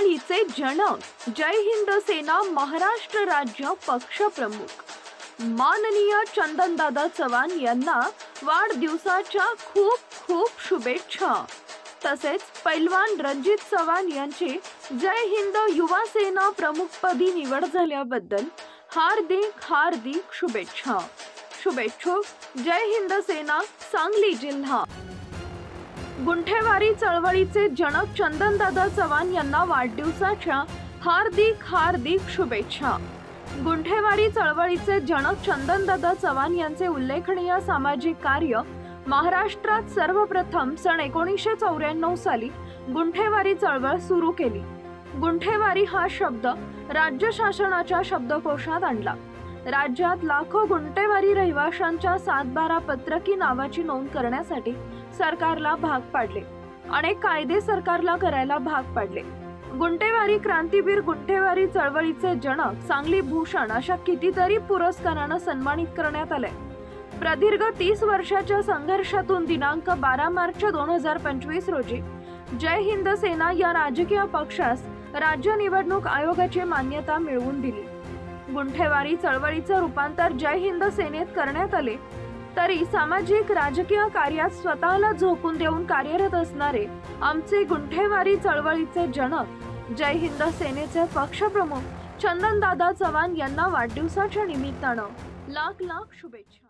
चळवळीचे जनक जय हिंद सेना महाराष्ट्र राज्य पक्ष प्रमुख माननीय चंदनदादा चव्हाण यांना वाढदिवसाच्या खूप खूप शुभेच्छा। तसेच पैलवान रणजित चव्हाण यांची जय हिंद युवा सेना प्रमुखपदी निवड झाल्याबद्दल हार्दिक हार्दिक शुभेच्छा। शुभेच्छुक जय हिंद सेना सांगली जिल्हा। गुंठेवारी चळवळीचे जनक चंदनदादा चव्हाण यांना वाढदिवसाच्या हार्दिक हार्दिक शुभेच्छा। गुंठेवारी चळवळीचे जनक चंदनदादा चव्हाण यांचे उल्लेखनीय सामाजिक कार्य महाराष्ट्रात सर्वप्रथम सन 1994 साली गुंठेवारी चळवळ सुरू केली। गुंठेवारी हा शब्द राज्य शासनाच्या शब्दकोशात आणला। राज्यात लाखो गुंठेवारी रहिवाशांच्या 7/12 पत्रकी नावाची नोंद करण्यासाठी सरकारला भाग पाडले। अनेक कायदे सरकारला करायला भाग पाडले। गुंठेवारी क्रांतीवीर, गुंठेवारी चळवळीचे जनक, सांगली भूषण अशा कितीतरी पुरस्काराने सन्मानित करण्यात आले। प्रदीर्घ 30 वर्षाच्या संघर्षातून दिनांक 12 मार्च 2025 रोजी जय हिंद सेना या राजकीय पक्षास राज्य निवडणूक आयोगाची मान्यता मिळवून दिली। गुंठेवारी चळवळीचे रूपांतर जय हिंद सेनेत करण्यात आले तरी सामाजिक राजकीय कार्यात स्वतःला झोकून देऊन कार्यरत असणारे आमचे गुंठेवारी चळवळीचे जनक जय हिंद सेनेचे पक्षप्रमुख चंदनदादा चव्हाण यांना वाढदिवसाच्या निमित्ताने लाख लाख शुभेच्छा।